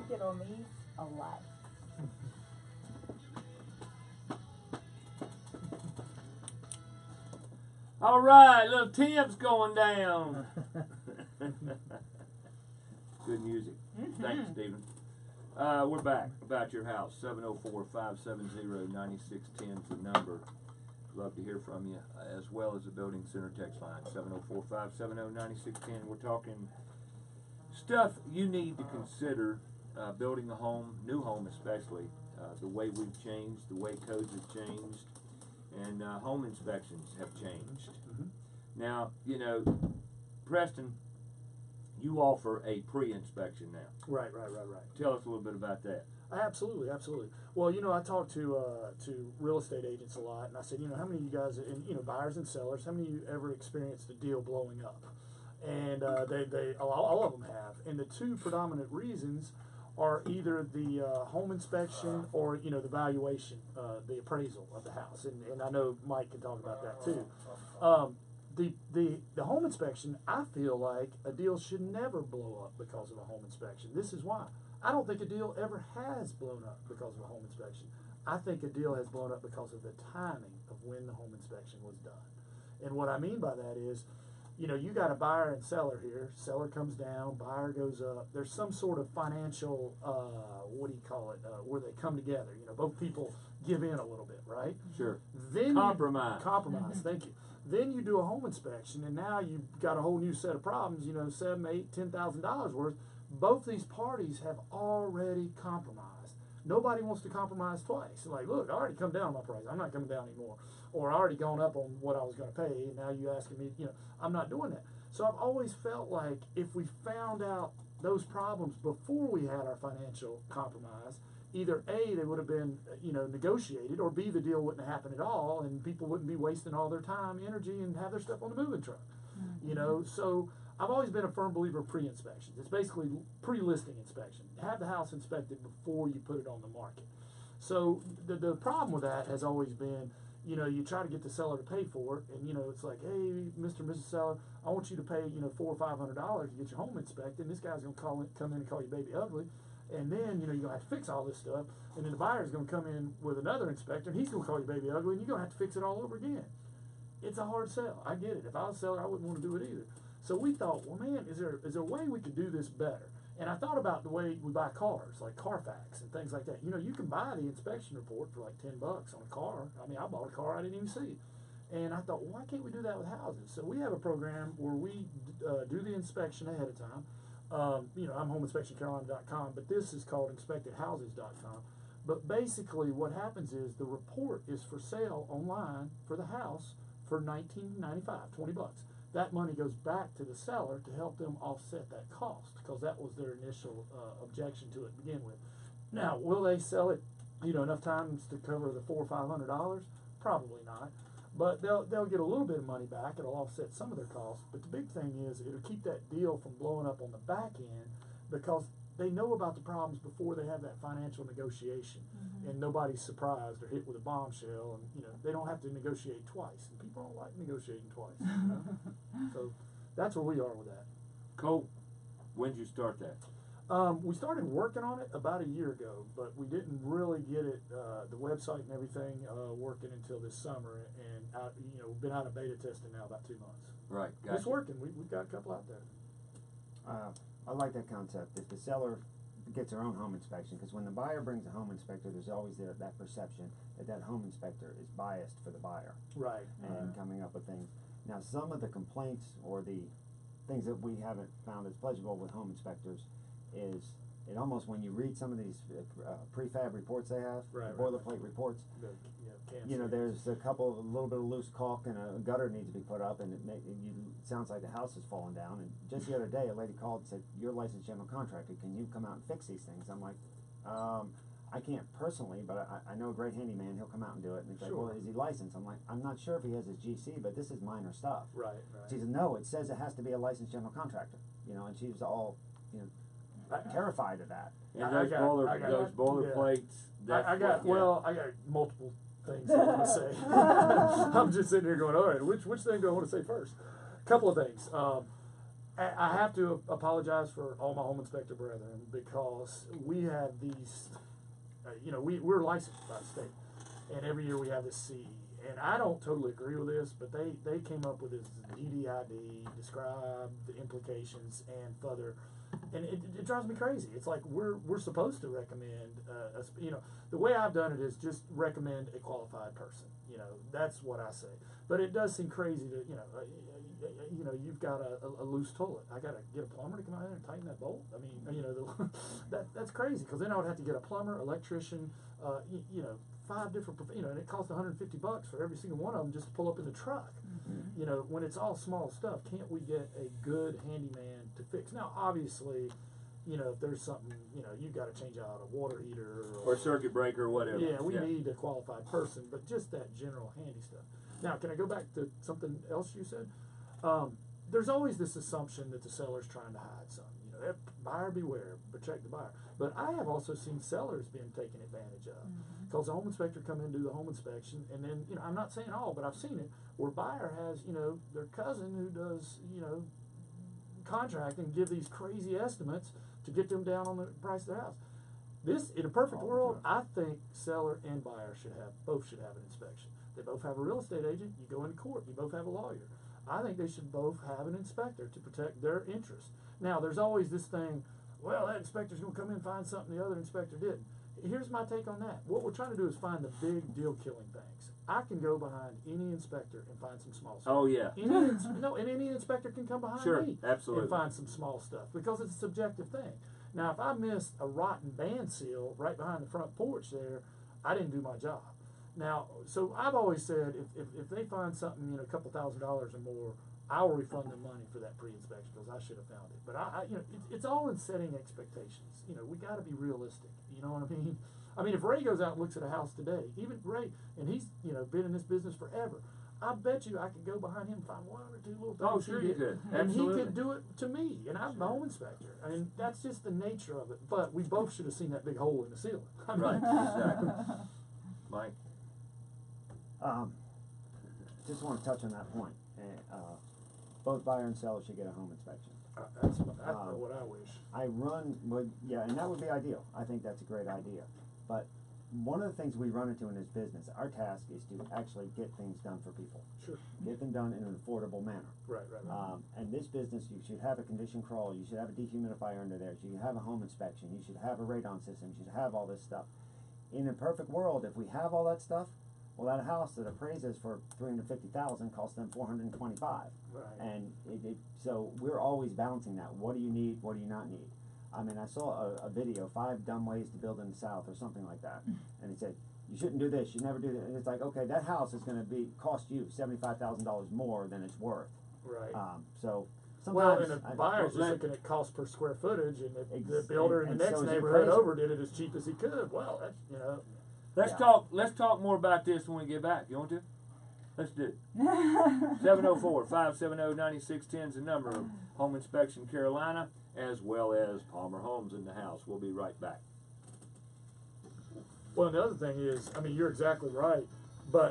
Get on these a lot. All right, little Tim's going down. Good music. Thanks, Stephen. We're back. About your house. 704-570-9610 is the number. Love to hear from you, as well as the Building Center text line. 704-570-9610. We're talking stuff you need to consider building a home, new home especially. The way we've changed, the way codes have changed, and home inspections have changed. Now, you know, Preston, you offer a pre-inspection now. Right. Tell us a little bit about that. Absolutely. Well, you know, I talk to real estate agents a lot, and I said, you know, how many of you guys, and you know, buyers and sellers, how many of you ever experienced a deal blowing up? And they all of them have. And the two predominant reasons are either the home inspection or, you know, the valuation, the appraisal of the house. And I know Mike can talk about that too. The home inspection, I feel like a deal should never blow up because of a home inspection. This is why. I don't think a deal ever has blown up because of a home inspection. I think a deal has blown up because of the timing of when the home inspection was done. And what I mean by that is, you know, you got a buyer and seller here. Seller comes down, buyer goes up. There's some sort of financial, what do you call it, where they come together. You know, both people give in a little bit, right? Sure. Then Compromise. Compromise, thank you. Then you do a home inspection, and now you've got a whole new set of problems, you know, $7,000, $8,000, $10,000 worth. Both these parties have already compromised. Nobody wants to compromise twice. Like, look, I already come down on my price. I'm not coming down anymore. Or I already gone up on what I was going to pay, and now you asking me, you know, I'm not doing that. So I've always felt like if we found out those problems before we had our financial compromise, either A, they would have been, you know, negotiated, or B, the deal wouldn't have happened at all, and people wouldn't be wasting all their time, energy, and have their stuff on the moving truck. You know, so I've always been a firm believer of pre-inspections. It's basically pre-listing inspection. Have the house inspected before you put it on the market. So the problem with that has always been, you know, you try to get the seller to pay for it, and you know, it's like, hey, Mr. and Mrs. Seller, I want you to pay, you know, $400 or $500 to get your home inspected. And this guy's gonna come in and call you baby ugly, and then you know you're gonna have to fix all this stuff, and then the buyer's gonna come in with another inspector, and he's gonna call you baby ugly, and you're gonna have to fix it all over again. It's a hard sell. I get it. If I was a seller, I wouldn't want to do it either. So we thought, well, man, is there a way we could do this better? And I thought about the way we buy cars, like Carfax and things like that. You know, you can buy the inspection report for like $10 on a car. I mean, I bought a car I didn't even see. And I thought, well, why can't we do that with houses? So we have a program where we do the inspection ahead of time. You know, I'm homeinspectioncarolina.com, but this is called inspectedhouses.com. But basically what happens is the report is for sale online for the house for $19.95, $20. That money goes back to the seller to help them offset that cost, because that was their initial objection to it to begin with. Now, will they sell it, you know, enough times to cover the $400 or $500? Probably not. But they'll get a little bit of money back. It'll offset some of their costs. But the big thing is it'll keep that deal from blowing up on the back end, because they know about the problems before they have that financial negotiation. And nobody's surprised or hit with a bombshell, and you know, they don't have to negotiate twice. And people don't like negotiating twice. You know? So that's where we are with that. Cool. When did you start that? We started working on it about a year ago, but we didn't really get it, the website and everything, working until this summer. And you know, we've been out of beta testing now about 2 months. Right. Gotcha. It's working. We've got a couple out there. I like that concept. If the seller gets their own home inspection, because when the buyer brings a home inspector, there's always that perception that home inspector is biased for the buyer. Right. And coming up with things. Now, some of the complaints or the things that we haven't found as pleasurable with home inspectors is it almost, when you read some of these prefab reports they have, boilerplate reports, you know, there's a little bit of loose caulk and a gutter needs to be put up, and it sounds like the house is falling down. And just the other day, a lady called and said, "You're a licensed general contractor. Can you come out and fix these things?" I'm like, I can't personally, but I know a great handyman. He'll come out and do it. And he's like, "Well, is he licensed?" I'm like, "I'm not sure if he has his GC, but this is minor stuff." Right. She said, "No, it says it has to be a licensed general contractor." You know, and she was all, you know, terrified of that. And those boilerplates. I got multiple things I want to say. I'm just sitting here going, all right, which thing do I want to say first? A couple of things. I have to apologize for all my home inspector brethren because we have these, we're licensed by the state, and every year we have this CE. And I don't totally agree with this, but they came up with this DDID, describe the implications and further, and it drives me crazy. It's like we're supposed to recommend, the way I've done it is just recommend a qualified person. That's what I say. But it does seem crazy to, you've got a loose toilet. I got to get a plumber to come out here and tighten that bolt. I mean, that's crazy because then I would have to get a plumber, electrician, 5 different, and it costs $150 for every single one of them just to pull up in the truck. Mm-hmm. When it's all small stuff, can't we get a good handyman to fix? Now, obviously, if there's something, you've got to change out a water heater or circuit breaker or whatever. Yeah, we need a qualified person, but just that general handy stuff. Now, can I go back to something else you said? There's always this assumption that the seller's trying to hide something. Buyer beware, protect the buyer. But I have also seen sellers being taken advantage of. Because the home inspector come in and do the home inspection, and then, I'm not saying all, but I've seen it, where buyer has, their cousin who does, contracting, give these crazy estimates to get them down on the price of their house. This, in a perfect world, I think seller and buyer both should have an inspection. They both have a real estate agent, you go into court, you both have a lawyer. I think they should both have an inspector to protect their interests. Now, there's always this thing, well, that inspector's going to come in and find something the other inspector didn't. Here's my take on that. What we're trying to do is find the big deal-killing things. I can go behind any inspector and find some small stuff. Oh, yeah. Any inspector can come behind me absolutely. and find some small stuff because it's a subjective thing. Now, if I missed a rotten band seal right behind the front porch there, I didn't do my job. Now, so I've always said if they find something, a couple $1,000s or more, I'll refund them money for that pre-inspection because I should have found it. But it's all in setting expectations. We got to be realistic. You know what I mean? I mean, if Ray goes out and looks at a house today, even Ray, and he's been in this business forever, I bet you I could go behind him and find 1 or 2 little things. Oh, sure you could. And Absolutely. he could do it to me, and I'm the home inspector. I mean, that's just the nature of it. But we both should have seen that big hole in the ceiling. Right, exactly. Mike? Just want to touch on that point. Both buyer and seller should get a home inspection. That's what I wish. And that would be ideal. I think that's a great idea. But one of the things we run into in this business, our task is to actually get things done for people. Sure. Get them done in an affordable manner. Right. And this business, you should have a condition crawl, you should have a dehumidifier under there, you should have a home inspection, you should have a radon system, you should have all this stuff. In a perfect world, if we have all that stuff, well, that house that appraises for $350,000 costs them $425. Right. And so we're always balancing that. What do you need? What do you not need? I mean, I saw a video, 5 dumb ways to build in the South or something like that, and it said you shouldn't do this, you never do that, and it's like, okay, that house is going to cost you $75,000 more than it's worth. Right. So Well, sometimes and a buyer's just looking at cost per square footage, and the builder in the next so is the neighborhood appraiser. over did it as cheap as he could. Well, that's Let's talk more about this when we get back. You want to? Let's do it. 704-570-9610 is the number of Home Inspection Carolina, as well as Palmer Homes in the house. We'll be right back. Well, and the other thing is, I mean, you're exactly right, but